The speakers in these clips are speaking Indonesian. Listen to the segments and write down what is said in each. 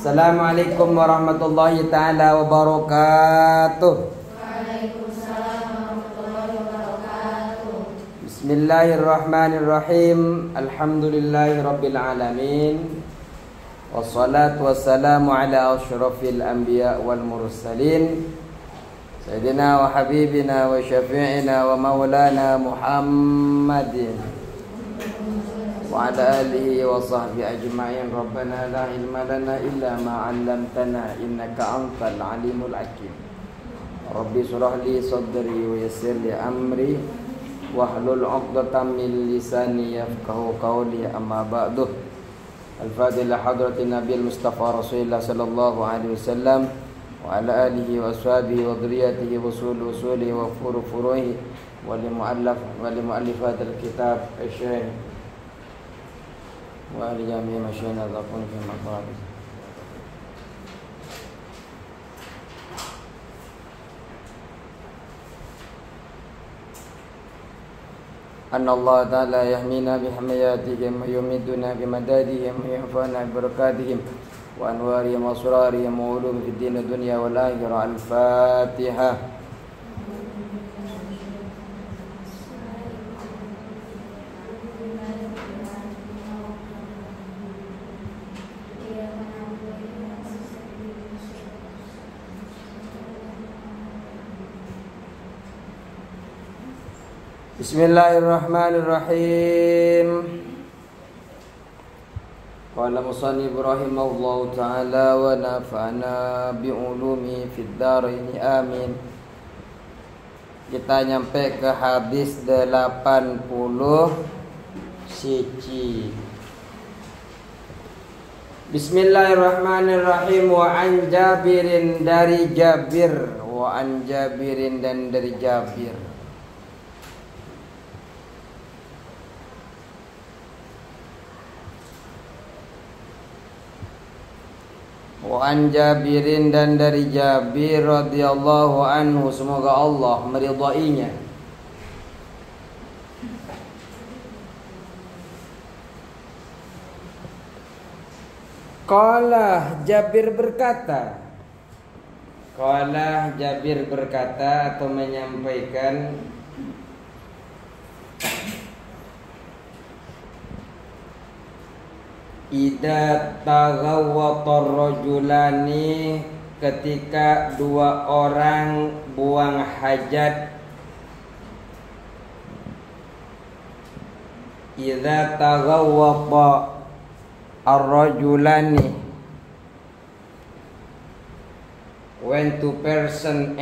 Assalamualaikum warahmatullahi ta'ala wabarakatuh. Waalaikumsalam warahmatullahi wabarakatuh. Bismillahirrahmanirrahim. Alhamdulillahi rabbil alamin. Wassalatu wassalamu ala asyrafil anbiya wal mursalin Sayyidina wa habibina wa syafi'ina wa maulana Muhammadin wa ala alihi wa sahbihi ajma'in. Rabbana la ilma lana illa ma 'allamtana innaka antal alimul hakim. Rabbi shrah li sadri wa yassir li amri wahlul 'uqdatam min lisani yafqahu qawli. Amma ba'du. Al-Fatiha hadratin Nabiy Mustafa Rasulullah sallallahu alaihi wasallam wa ala alihi wa ashabihi wa dhurriyyatihi wa usulihi wa furu'ihi wa li mu'allifat al-kitab asy-syaikh wa li jami' masyayikh zakun fi maqasid. Anna Allah ta'ala yahmina bihamayatihim wa yumiduna bimadadihim wa yahfana bibarakatihim wa anwarihim wa asrarihim wa ulum fid din dunya wal akhirah. Al-Fatiha. Bismillahirrahmanirrahim. Qala musannif rahimahullahu ta'ala wa nafa'ana bi'ulumi fid dharain amin. Kita nyampe ke hadis 80 siji. Bismillahirrahmanirrahim. Wa an Jabirin, dari Jabir. Wa an Jabirin, dan dari Jabir. Wa an Jabirin, dan dari Jabir radhiyallahu anhu, semoga Allah meridainya. Qala, Jabir berkata. Qala, Jabir berkata atau menyampaikan, idza taghawwatar rajulani, ketika dua orang buang hajat. Idza taghawwata ar-rajulani, when two person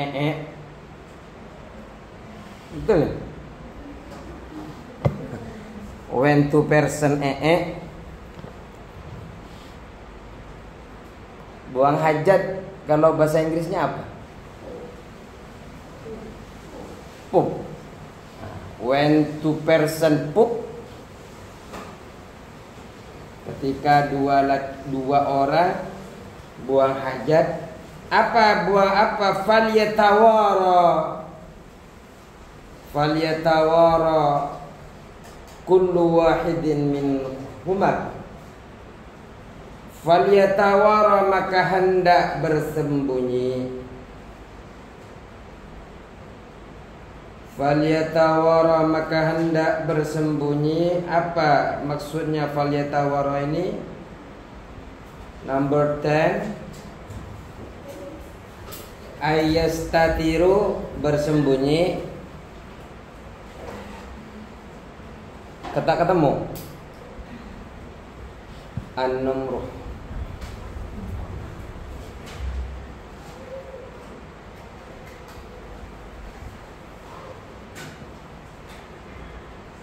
betul. When two person buang hajat, kalau bahasa Inggrisnya apa? Poop. When two person poop, ketika dua orang buang hajat. Apa buang apa? Falyatawara kullu wahidin minhuma. Falyatawara, maka hendak bersembunyi. Falyatawara, maka hendak bersembunyi. Apa maksudnya falyatawara ini? Number 10, ayastatiru, bersembunyi. Kata ketemu an-numruh.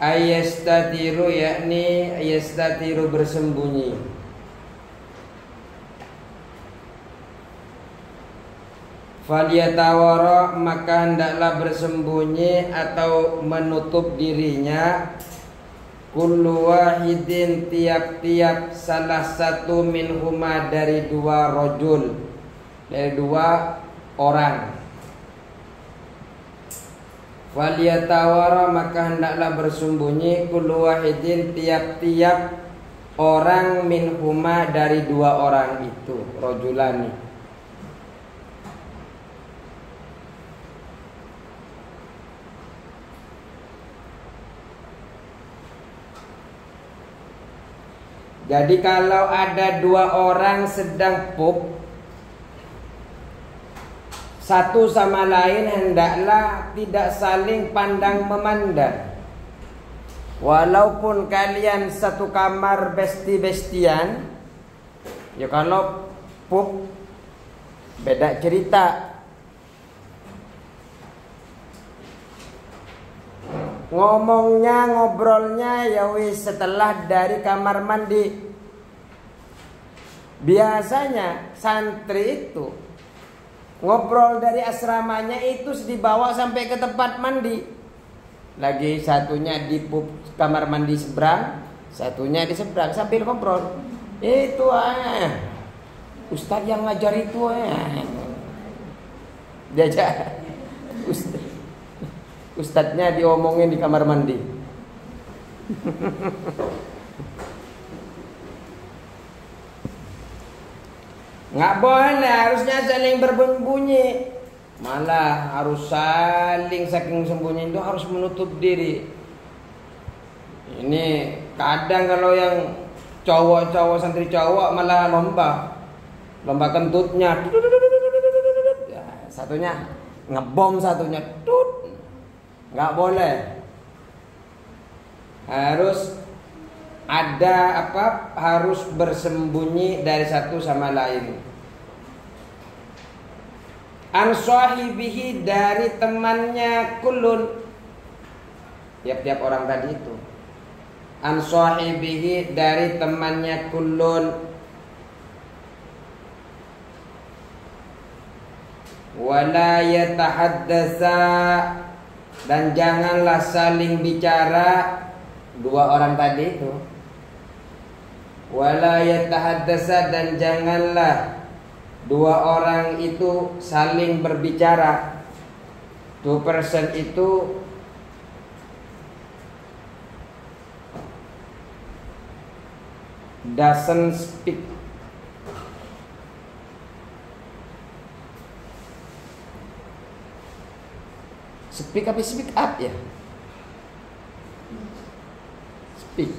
Ayastatiru, yakni ayastatiru, bersembunyi. Falyatawara, maka hendaklah bersembunyi atau menutup dirinya. Kullu wahidin, tiap-tiap salah satu minhuma, dari dua rajul, dari dua orang. Falyatawara, maka hendaklah bersembunyi. Kullu wahidin, tiap-tiap orang minhuma dari dua orang itu, rojulani. Jadi kalau ada dua orang sedang pup, satu sama lain hendaklah tidak saling pandang memandang. Walaupun kalian satu kamar besti-bestian, ya kalau pup beda cerita. Ngomongnya, ngobrolnya ya wis setelah dari kamar mandi. Biasanya santri itu ngobrol dari asramanya itu dibawa sampai ke tempat mandi. Lagi satunya di kamar mandi seberang, satunya di seberang sambil ngobrol. Itu Ustadz yang ngajar itu diajak Ustadznya diomongin di kamar mandi. Nggak boleh, harusnya saling berbunyi. Malah harus saling, saking sembunyi itu harus menutup diri. Ini kadang kalau yang cowok-cowok, santri cowok malah lomba kentutnya. Ya, satunya ngebom, satunya tut. Nggak boleh. Harus ada harus bersembunyi dari satu sama lain. An sahibihi, dari temannya, kullun, tiap-tiap orang tadi itu. An sahibihi, dari temannya, kullun. Wala yatahaddasa, dan janganlah saling bicara dua orang tadi itu. Wala yatahaddasa, dan janganlah dua orang itu saling berbicara. Two person itu doesn't speak. Speak apa speak up ya? Speak.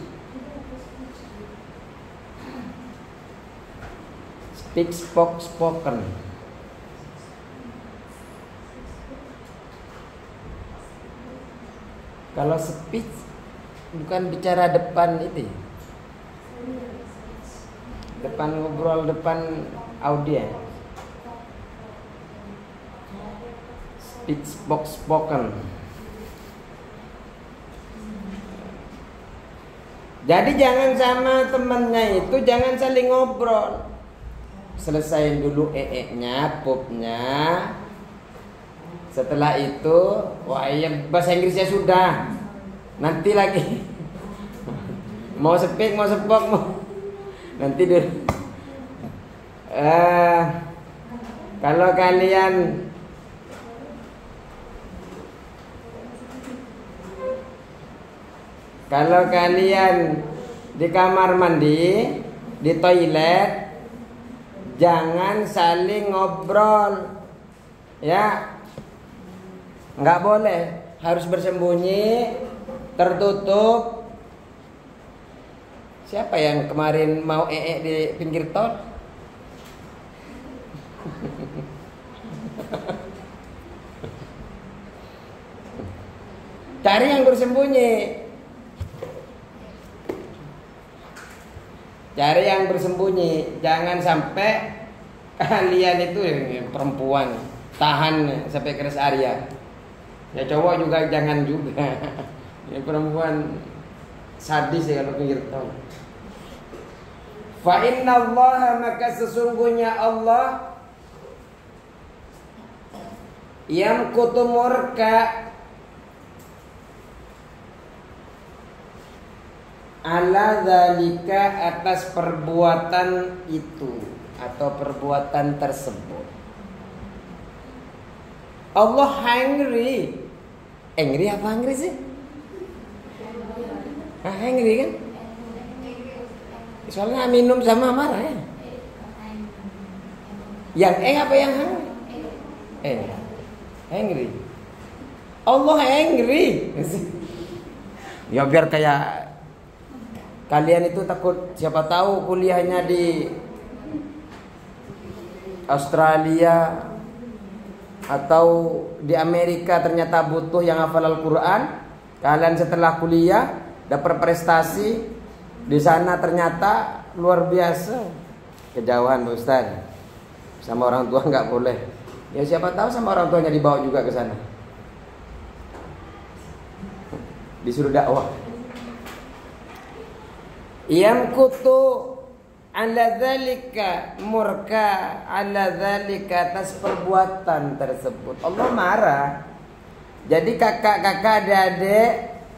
Speak, spoke, spoken. Kalau speech bukan bicara depan itu, depan ngobrol, depan audiens. Speak, spoke, spoken. Jadi jangan sama temennya itu jangan saling ngobrol. Selesaiin dulu nya, pupnya. Setelah itu, wah iya bahasa Inggrisnya sudah. Nanti lagi. Mau speak, mau spoke, mau. Nanti dulu. Kalau kalian di kamar mandi, di toilet, jangan saling ngobrol, ya, nggak boleh, harus bersembunyi, tertutup. Siapa yang kemarin mau di pinggir tol? Cari yang bersembunyi. Cari yang bersembunyi. Jangan sampai kalian itu perempuan tahan sampai ke rest area. Ya cowok juga jangan juga. Ya perempuan sadis ya kalau pinggir tol. Fa innallaha, maka sesungguhnya Allah yamkutu murka ala dzalika, atas perbuatan itu atau perbuatan tersebut. Allah angry. Angry apa angry sih? Angry kan? Soalnya minum sama marah ya. Yang apa yang angry. Allah angry. Ya biar kayak kalian itu takut, siapa tahu kuliahnya di Australia atau di Amerika ternyata butuh yang hafal Al-Quran. Kalian setelah kuliah dapat prestasi di sana ternyata luar biasa. Kejauhan Pak Ustaz. Sama orang tua nggak boleh. Ya siapa tahu sama orang tuanya dibawa juga ke sana. Disuruh dakwah. Yang kutu ala dzalika, murka ala dzalika, atas perbuatan tersebut. Allah marah. Jadi kakak-kakak, adik-adik,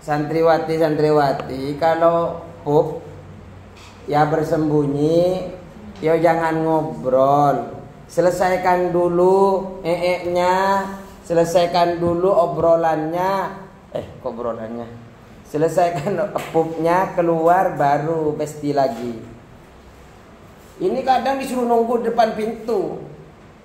santriwati kalau pup ya bersembunyi, ya jangan ngobrol. Selesaikan dulu nya, selesaikan dulu obrolannya. Selesaikan pupnya, keluar baru besti lagi. Ini kadang disuruh nunggu depan pintu.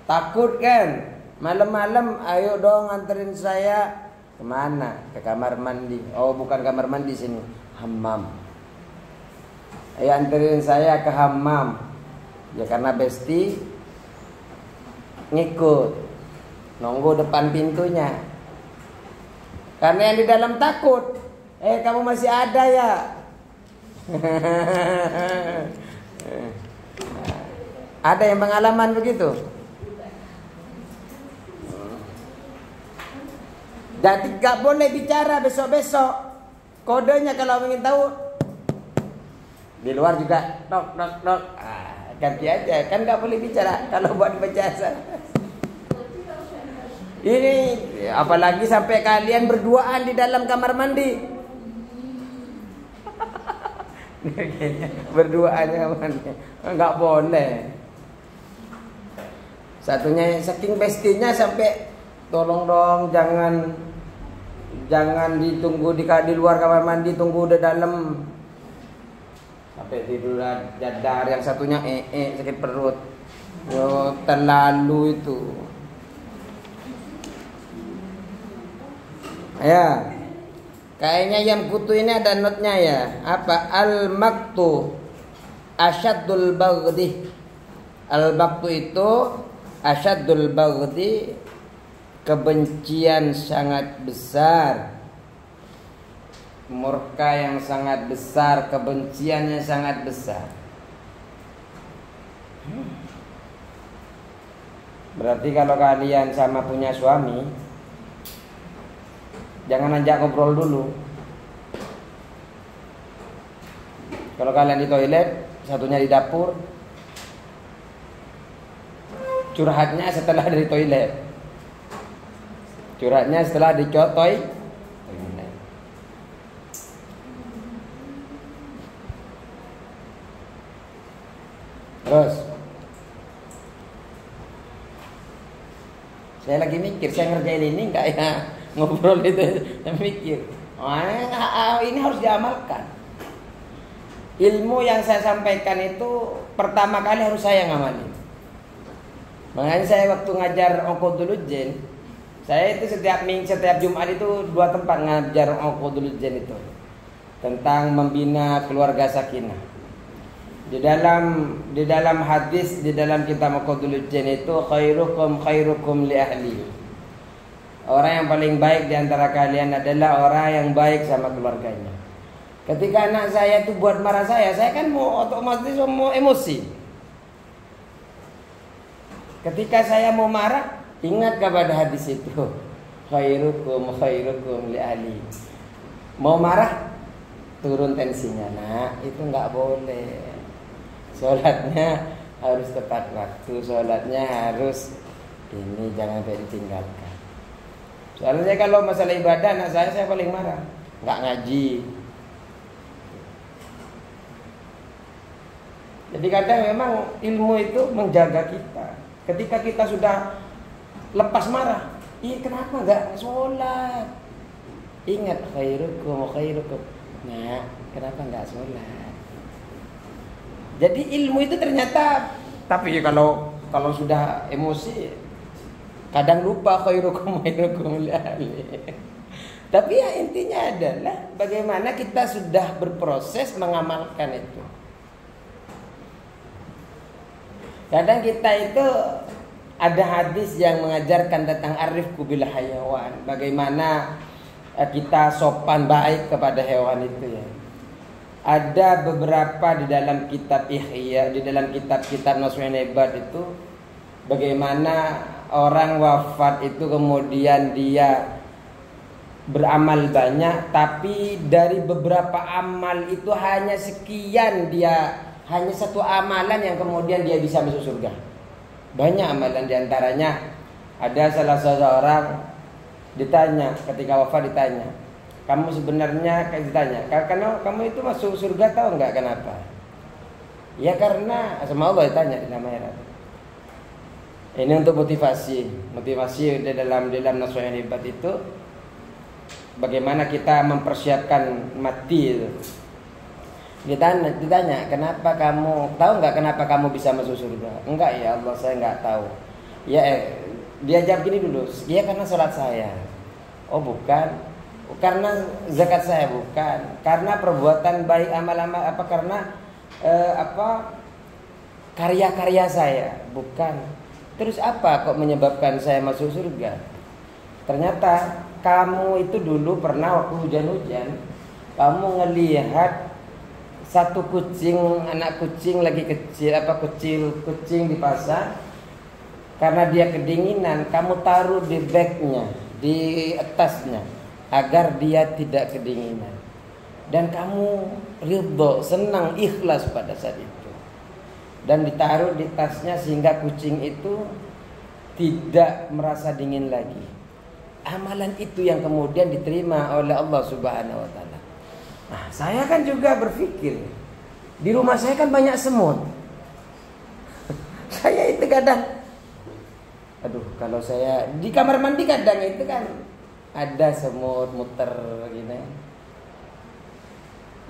Takut kan? Malam-malam, ayo dong anterin saya. Kemana? Ke kamar mandi. Oh, bukan kamar mandi sini, hammam. Ayo anterin saya ke hammam. Ya karena besti ngikut, nunggu depan pintunya. Karena yang di dalam takut. Kamu masih ada ya? Ada yang pengalaman begitu? Jadi gak boleh bicara besok-besok. Kodenya kalau ingin tahu, di luar juga dok. Ganti aja, kan gak boleh bicara kalau buat bahasa. Ini apalagi sampai kalian berduaan di dalam kamar mandi. Berduaan kamar mandi, nggak boleh. Satunya saking bestinya sampai tolong dong jangan ditunggu di luar kamar mandi, tunggu di dalam. Sampai tidur jadar, yang satunya sakit perut. Yo, terlalu itu. Ya, kayaknya yang kutu ini ada notnya ya. Apa? Al-maktu asyaddul baghdi. Al-maktu itu asyaddul baghdi, kebencian sangat besar, murka yang sangat besar, kebenciannya sangat besar. Berarti kalau kalian sama punya suami, jangan ajak ngobrol dulu. Kalau kalian di toilet, satunya di dapur, curhatnya setelah dari toilet. Curhatnya setelah dicotoy. Terus saya lagi mikir, saya ngerjain ini enggak ya? Ngobrol itu saya mikir, ini harus diamalkan. Ilmu yang saya sampaikan itu pertama kali harus saya ngamalin. Makanya saya waktu ngajar Onqudulujen, saya itu setiap Jumat itu 2 tempat ngajar Onqudulujen itu tentang membina keluarga sakinah. Di dalam hadis, di dalam kitab Onqudulujen itu khairukum li ahli. Orang yang paling baik di antara kalian adalah orang yang baik sama keluarganya. Ketika anak saya itu buat marah saya kan mau otomatis mau emosi. Ketika saya mau marah, ingat kepada hadis itu. Khairukum li ahli. Mau marah, turun tensinya. Nah, itu enggak boleh. Sholatnya harus tepat waktu, sholatnya harus ini, jangan sampai ditinggalkan. Soalnya saya kalau masalah ibadah, anak saya paling marah, nggak ngaji. Jadi kadang memang ilmu itu menjaga kita. Ketika kita sudah lepas marah, kenapa nggak sholat? Ingat khairukum. Nah, kenapa nggak sholat? Jadi ilmu itu ternyata, tapi kalau sudah emosi kadang lupa khairukum khairukum li ahli. Tapi ya intinya adalah bagaimana kita sudah berproses mengamalkan itu. Kadang kita itu ada hadis yang mengajarkan tentang arifku bil hayawan, bagaimana kita sopan baik kepada hewan itu ya. Ada beberapa di dalam kitab Ihya, di dalam kitab-kitab Nasuhin Ibad itu, bagaimana orang wafat itu kemudian dia beramal banyak, tapi dari beberapa amal itu hanya sekian, dia hanya satu amalan yang kemudian dia bisa masuk surga. Banyak amalan, diantaranya ada salah seorang ditanya, ketika wafat ditanya, kamu sebenarnya ditanya, karena kamu itu masuk surga tahu nggak kenapa? Ya karena sama Allah ditanya di dalam akhirat. Ini untuk motivasi di dalam Nasuhin Ibad itu, bagaimana kita mempersiapkan mati itu. Ditanya, kenapa kamu tahu nggak kenapa kamu bisa masuk surga? Enggak ya Allah, saya nggak tahu. Ya dia jawab gini dulu, ya karena sholat saya. Oh bukan, karena zakat saya bukan, karena perbuatan baik amal-amal apa, karena karya-karya saya bukan. Terus apa kok menyebabkan saya masuk surga? Ternyata kamu itu dulu pernah waktu hujan-hujan, kamu ngelihat satu anak kucing lagi kucing di pasar, karena dia kedinginan, kamu taruh di bagnya, di atasnya, agar dia tidak kedinginan. Dan kamu ridho, senang, ikhlas pada saat itu. Dan ditaruh di tasnya sehingga kucing itu tidak merasa dingin lagi. Amalan itu yang kemudian diterima oleh Allah Subhanahu wa taala. Nah, saya kan juga berpikir, di rumah saya kan banyak semut. Saya itu kadang, kalau saya di kamar mandi kadang itu kan ada semut muter gini.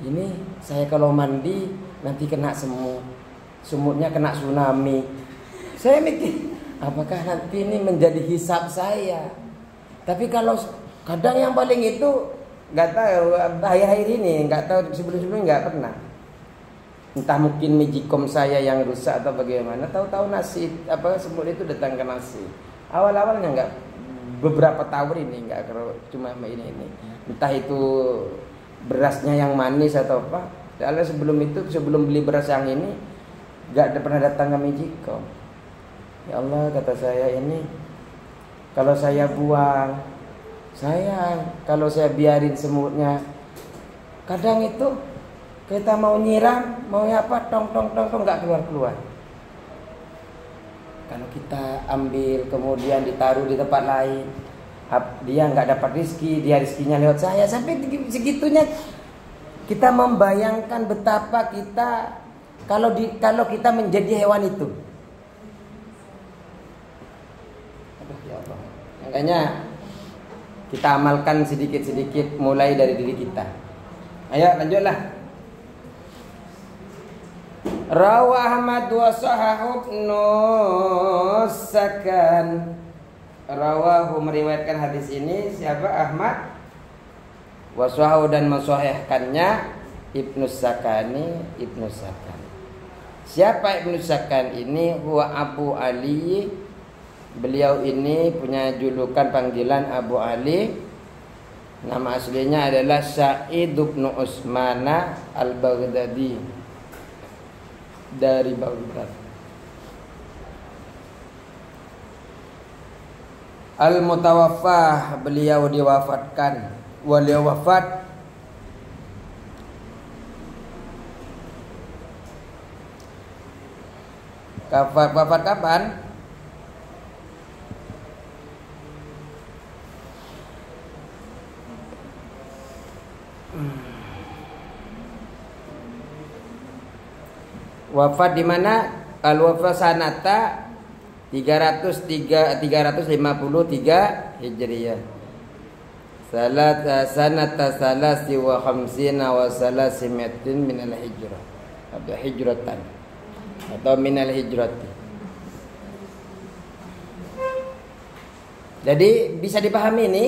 Ini saya kalau mandi nanti kena semut, semutnya kena tsunami. Saya mikir, apakah nanti ini menjadi hisab saya? Tapi kalau kadang yang paling itu nggak tahu, akhir-akhir ini nggak tahu, sebelum-sebelumnya nggak pernah. Entah mungkin magicom saya yang rusak atau bagaimana. Tahu-tahu nasi semut itu datang ke nasi. Awal-awalnya nggak, beberapa tahun ini nggak, cuma ini. Entah itu berasnya yang manis atau apa. Soalnya sebelum beli beras yang ini nggak pernah datang ke magicom. Ya Allah, kata saya, ini kalau saya buang, sayang, kalau saya biarin semutnya, kadang itu kita mau nyiram, mau apa, tong nggak keluar. Kalau kita ambil kemudian ditaruh di tempat lain, dia nggak dapat rezeki, dia rezekinya lewat saya. Sampai segitunya kita membayangkan betapa kita kalau kita menjadi hewan itu. Ya Allah. Makanya kita amalkan sedikit-sedikit mulai dari diri kita. Ayo lanjutlah. Rawa Ahmad wa sahahu Sakan. Rawahu, meriwayatkan hadis ini siapa? Ahmad. Wa sahahu, dan mensahihkannya Ibnu Sakani, Ibnu Sakan. Siapa Ibnu Sakan ini? Huwa Abu Ali. Beliau ini punya julukan panggilan Abu Ali. Nama aslinya adalah Sa'id bin Utsman al-Baghdadi, dari Baghdad. Al-Mutawaffah, beliau diwafatkan. Beliau wafat kapan? Wafat di mana? Al-wafat sanata 353 Hijriyah. Sanata salasi wa khamsina wa salasimatin min al-hijrah. Atau hijratan. atau minal hijrati. Jadi bisa dipahami ini.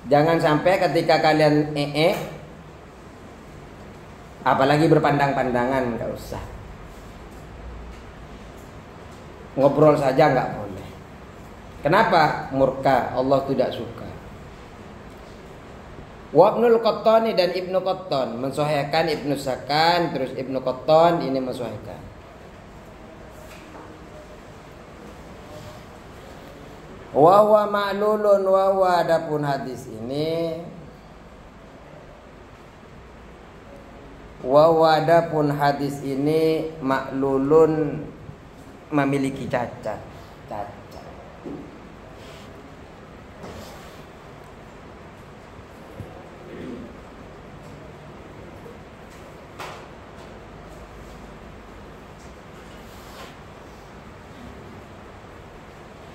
Jangan sampai ketika kalian apalagi berpandang-pandangan, nggak usah. Ngobrol saja nggak boleh. Kenapa? Murka, Allah tidak suka. Wabnul Qattani dan Ibnu Qattan mensahihkan Ibnu Sakan, terus Ibnu Qattan ini mensahihkan. Wa huwa ma'lulun wa huwa, adapun hadis ini maklulun memiliki cacat.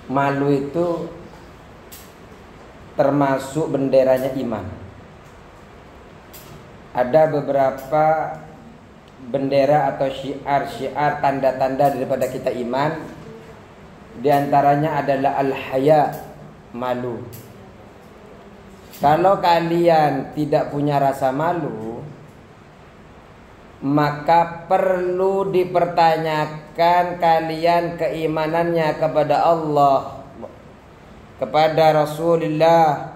Malu itu termasuk benderanya iman. Ada beberapa bendera atau syiar tanda-tanda daripada kita iman. Di antaranya adalah al-haya, malu. Kalau kalian tidak punya rasa malu, maka perlu dipertanyakan kalian keimanannya kepada Allah, kepada Rasulullah.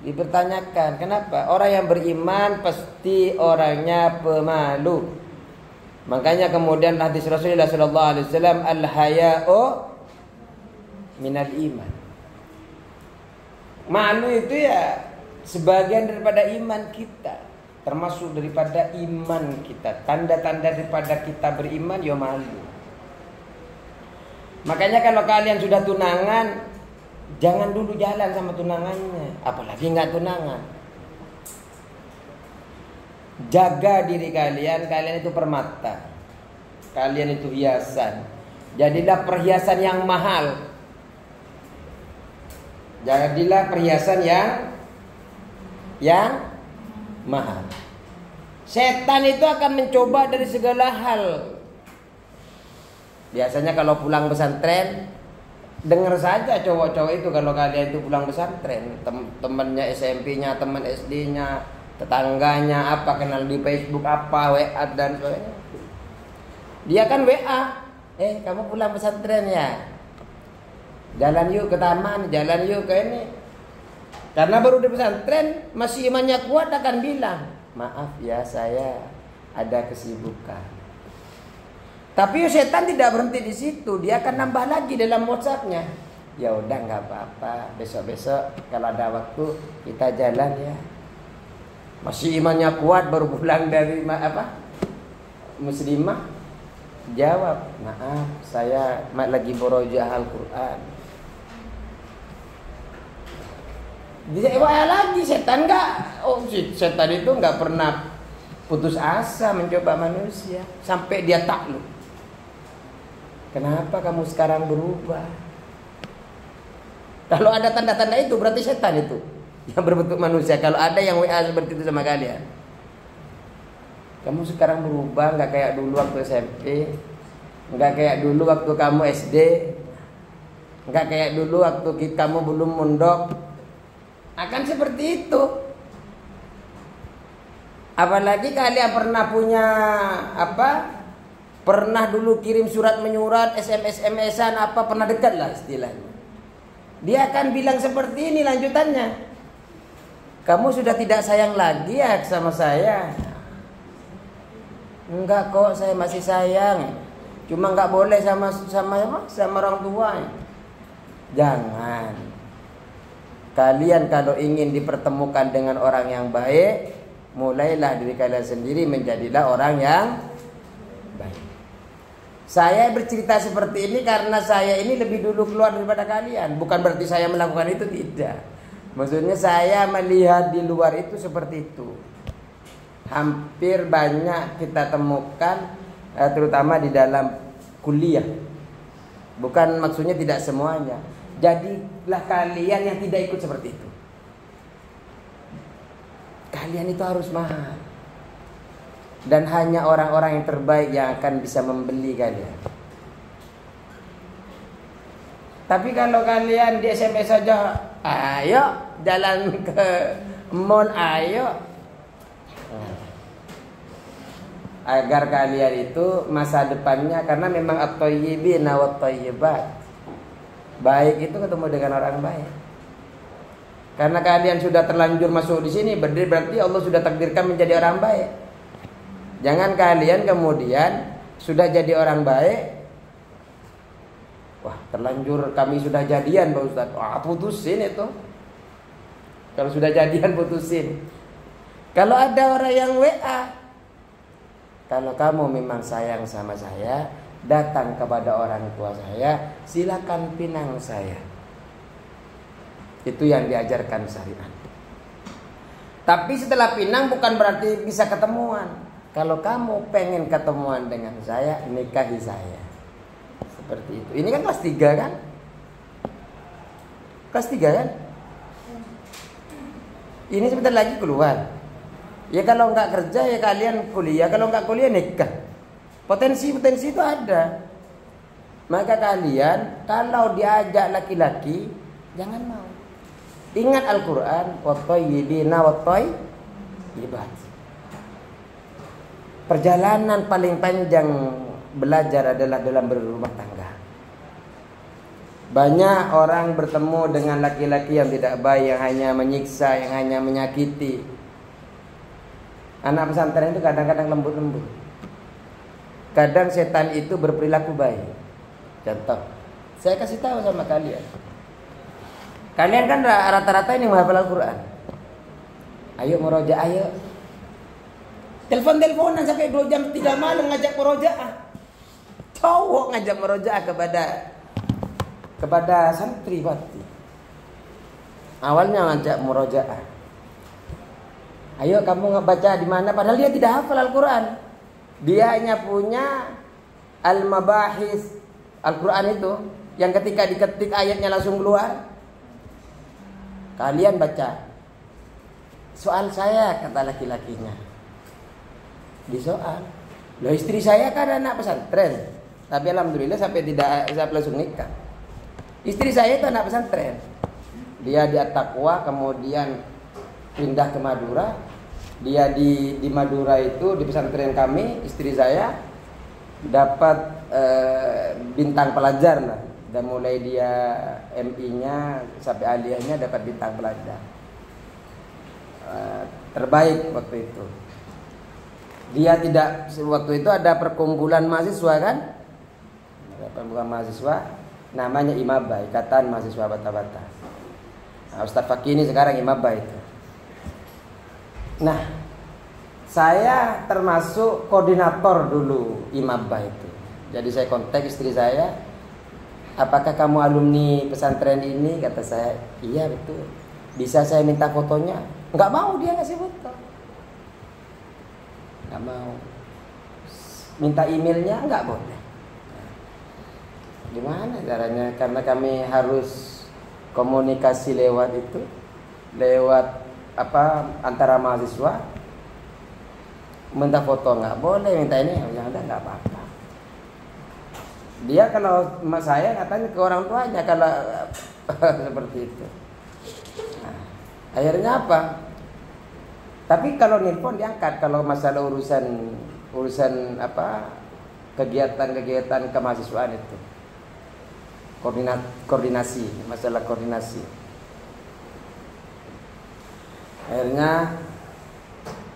Dipertanyakan. Kenapa? Orang yang beriman pasti orangnya pemalu. Makanya kemudian hadis Rasulullah sallallahu alaihi wasallam, al-haya'u minal iman. Malu itu ya sebagian daripada iman kita. Termasuk daripada iman kita. Tanda-tanda daripada kita beriman ya malu. Makanya kalau kalian sudah tunangan, jangan dulu jalan sama tunangannya, apalagi nggak tunangan. Jaga diri kalian itu permata, kalian itu hiasan. Jadilah perhiasan yang mahal. Jadilah perhiasan yang mahal. Setan itu akan mencoba dari segala hal. Biasanya kalau pulang pesantren, dengar saja cowok-cowok itu kalau kalian itu pulang pesantren, temannya SMP-nya, teman SD-nya, tetangganya apa, kenal di Facebook apa, WA dan sebagainya. Dia kan WA, kamu pulang pesantren ya? Jalan yuk ke taman, jalan yuk ke ini. Karena baru di pesantren, masih imannya kuat akan bilang, maaf ya saya ada kesibukan. Tapi setan tidak berhenti di situ, dia akan nambah lagi dalam WhatsApp-nya. Ya udah nggak apa-apa, besok-besok kalau ada waktu kita jalan ya. Masih imannya kuat baru pulang dari muslimah, jawab, maaf saya lagi boroja Al-Quran. Dia lagi setan setan itu nggak pernah putus asa mencoba manusia sampai dia takluk. Kenapa kamu sekarang berubah? Kalau ada tanda-tanda itu berarti setan itu yang berbentuk manusia. Kalau ada yang WA seperti itu sama kalian, kamu sekarang berubah, nggak kayak dulu waktu SMP, nggak kayak dulu waktu kamu SD, nggak kayak dulu waktu kamu belum mondok. Akan seperti itu. Apalagi kalian pernah punya pernah dulu kirim surat menyurat, SMS-an pernah dekat lah istilahnya. Dia akan bilang seperti ini lanjutannya. Kamu sudah tidak sayang lagi ya sama saya? Enggak kok, saya masih sayang. Cuma nggak boleh sama orang tua. Jangan. Kalian kalau ingin dipertemukan dengan orang yang baik, mulailah dari kalian sendiri menjadilah orang yang baik. Saya bercerita seperti ini karena saya ini lebih dulu keluar daripada kalian. Bukan berarti saya melakukan itu, tidak. Maksudnya saya melihat di luar itu seperti itu. Hampir banyak kita temukan, terutama di dalam kuliah. Bukan maksudnya tidak semuanya. Jadilah kalian yang tidak ikut seperti itu. Kalian itu harus mahal. Dan hanya orang-orang yang terbaik yang akan bisa membeli kalian. Tapi kalau kalian di SMS saja, ayo jalan ke mall, ayo. Agar kalian itu masa depannya, karena memang at-thayyibina wat-thayyibat. Baik itu ketemu dengan orang baik. Karena kalian sudah terlanjur masuk di sini, berarti Allah sudah takdirkan menjadi orang baik. Jangan kalian kemudian sudah jadi orang baik, wah terlanjur kami sudah jadian Pak Ustaz, wah putusin itu. Kalau sudah jadian putusin. Kalau ada orang yang WA, kalau kamu memang sayang sama saya, datang kepada orang tua saya, silakan pinang saya. Itu yang diajarkan syariat. Tapi setelah pinang bukan berarti bisa ketemuan. Kalau kamu pengen ketemuan dengan saya, nikahi saya. Seperti itu. Ini kan kelas 3 kan? Kelas 3 kan? Ini sebentar lagi keluar. Ya kalau nggak kerja ya kalian kuliah. Kalau nggak kuliah nikah. Potensi-potensi itu ada. Maka kalian kalau diajak laki-laki, jangan mau. Ingat Al-Quran. Wat-thayyibina wat-thayyibat. Perjalanan paling panjang belajar adalah dalam berumah tangga. Banyak orang bertemu dengan laki-laki yang tidak baik, yang hanya menyiksa, yang hanya menyakiti. Anak pesantren itu kadang-kadang lembut-lembut. Kadang setan itu berperilaku baik. Contoh, saya kasih tahu sama kalian. Kalian kan rata-rata ini menghafal Al-Quran. Ayo murojaah, ayo. Telepon-teleponan sampai 2 jam 3 malam ngajak murojaah. Cowok ngajak murojaah kepada santriwati. Awalnya ngajak murojaah. Ayo kamu ngebaca di mana? Padahal dia tidak hafal Al-Quran. Dia hanya punya al-mabahis Al-Quran itu, yang ketika diketik ayatnya langsung keluar. Kalian baca. Soal saya, kata laki-lakinya. Di soal, loh istri saya kan anak pesantren, tapi alhamdulillah sampai langsung nikah. Istri saya itu anak pesantren, dia di At-Taqwa, kemudian pindah ke Madura. Dia di Madura itu di pesantren kami, istri saya dapat bintang pelajar lah. Dan mulai dia MI-nya sampai aliyahnya dapat bintang pelajar terbaik waktu itu. Dia tidak, waktu itu ada perkumpulan mahasiswa kan? Perkumpulan mahasiswa namanya IMABA, Ikatan Mahasiswa Bata-Bata. Nah, Ustaz Fakih ini sekarang IMABA itu. Nah, saya termasuk koordinator dulu IMABA itu. Jadi saya kontak istri saya, apakah kamu alumni pesantren ini? Kata saya, iya betul. Bisa saya minta fotonya? Enggak mau dia ngasih foto. Nggak mau. Minta emailnya nggak boleh. Gimana caranya? Karena kami harus komunikasi lewat itu, lewat antara mahasiswa. Minta foto nggak boleh, minta ini yang ada nggak apa-apa. Dia kalau saya katanya ke orang tuanya kalau seperti itu. Nah, akhirnya apa? Tapi kalau nelpon diangkat kalau masalah urusan kegiatan kemahasiswaan itu. Koordinasi, masalah koordinasi. Akhirnya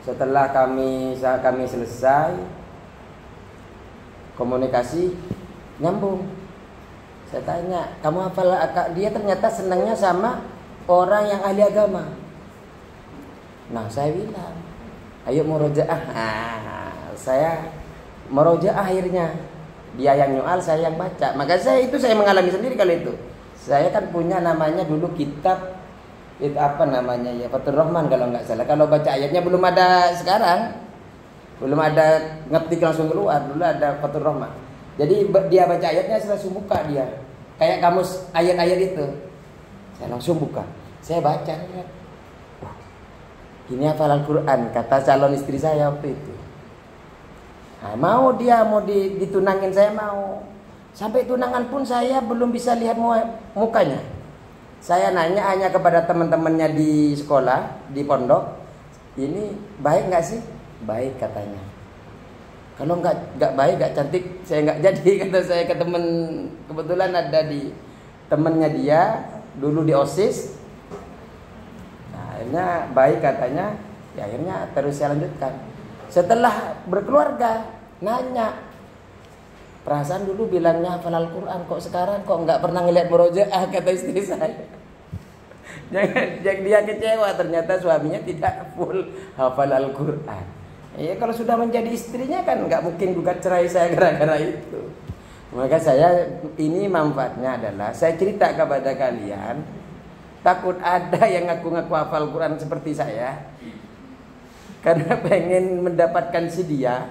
setelah kami selesai komunikasi, nyambung. Saya tanya, kamu hafal? Dia ternyata senangnya sama orang yang ahli agama. Nah saya bilang, ayo murojaah. Saya murojaah akhirnya. Dia yang nyual, saya yang baca. Maka saya mengalami sendiri kali itu. Saya kan punya namanya dulu kitab, itu apa namanya ya, Fathur Rahman kalau nggak salah. Kalau baca ayatnya belum ada sekarang, belum ada ngetik langsung keluar. Dulu ada Fathur Rahman. Jadi dia baca ayatnya, saya langsung buka dia. Kayak kamus ayat-ayat itu. Saya langsung buka. Saya baca. Ini hafal Al-Quran, kata calon istri saya waktu itu. Nah, mau ditunangin, saya mau. Sampai tunangan pun saya belum bisa lihat mukanya. Saya nanya hanya kepada teman-temannya di sekolah, di pondok, ini baik nggak sih? Baik katanya. Kalau nggak baik, nggak cantik, saya nggak jadi, kata saya ke teman. Kebetulan ada di temennya dia dulu di OSIS. Nah, akhirnya baik katanya. Ya, akhirnya terus saya lanjutkan. Setelah berkeluarga, nanya, perasaan dulu bilangnya hafal Al-Quran, kok sekarang kok nggak pernah ngeliat murojaah, kata istri saya. Jangan dia kecewa, ternyata suaminya tidak full hafal Al-Quran. Ya kalau sudah menjadi istrinya kan nggak mungkin gugat cerai saya gara-gara itu. Maka saya, ini manfaatnya adalah saya cerita kepada kalian, takut ada yang ngaku-ngaku hafal Quran seperti saya, karena pengen mendapatkan si dia.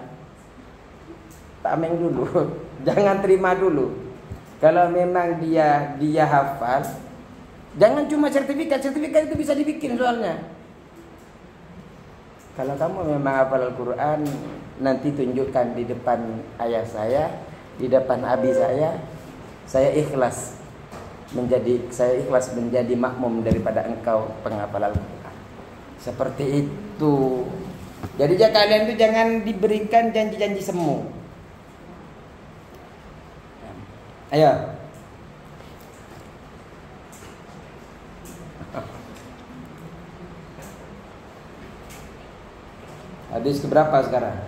Tameng dulu, jangan terima dulu. Kalau memang dia hafal, jangan cuma sertifikat itu bisa dibikin soalnya. Kalau kamu memang hafal Al-Quran, nanti tunjukkan di depan ayah saya, di depan abi saya ikhlas menjadi makmum daripada engkau penghafal Al-Quran. Seperti itu. Jadi kalian itu jangan diberikan janji-janji semu. Ayo. Hadis keberapa sekarang?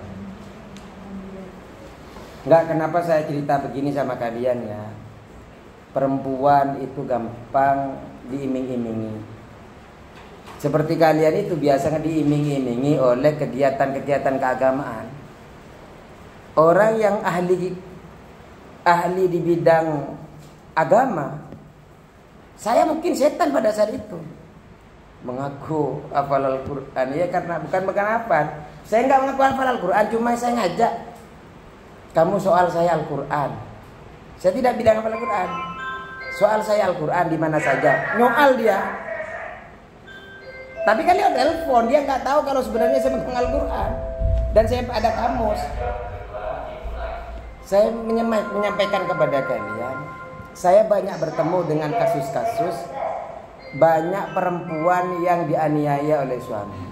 Enggak, kenapa saya cerita begini sama kalian ya? Perempuan itu gampang diiming-imingi. Seperti kalian itu biasanya diiming-imingi oleh kegiatan-kegiatan keagamaan. Orang yang ahli di bidang agama, saya mungkin setan pada saat itu. Mengaku hafal Al-Quran, ya karena bukan apa. Saya nggak mengaku hafal Al-Quran, cuma saya ngajak kamu soal saya Al-Quran. Saya tidak bilang hafal Al-Quran. Soal saya Al-Quran di mana saja. Nyoal dia. Tapi kan dia telepon, dia nggak tahu kalau sebenarnya saya megang Al-Quran. Dan saya ada kamus. Saya menyampaikan kepada kalian, saya banyak bertemu dengan kasus-kasus banyak perempuan yang dianiaya oleh suami.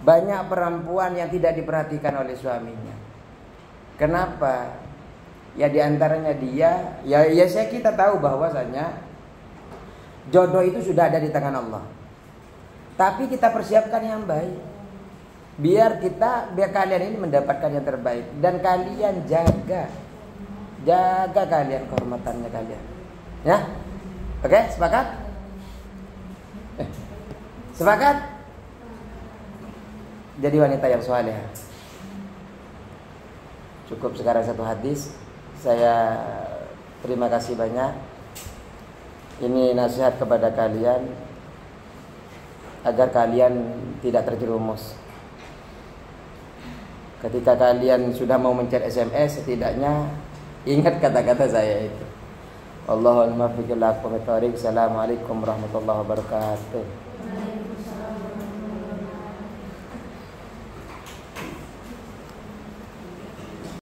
Banyak perempuan yang tidak diperhatikan oleh suaminya. Kenapa? Ya diantaranya dia, kita tahu bahwasanya jodoh itu sudah ada di tangan Allah. Tapi kita persiapkan yang baik. Biar kalian ini mendapatkan yang terbaik. Dan kalian jaga kalian kehormatannya kalian. Ya? Oke, sepakat? Sepakat? Jadi wanita yang salehah. Cukup sekarang satu hadis. Saya terima kasih banyak. Ini nasihat kepada kalian agar kalian tidak terjerumus. Ketika kalian sudah mau mencet SMS, setidaknya ingat kata-kata saya itu. Allahumma fiqil aqwam. Assalamualaikum warahmatullahi wabarakatuh.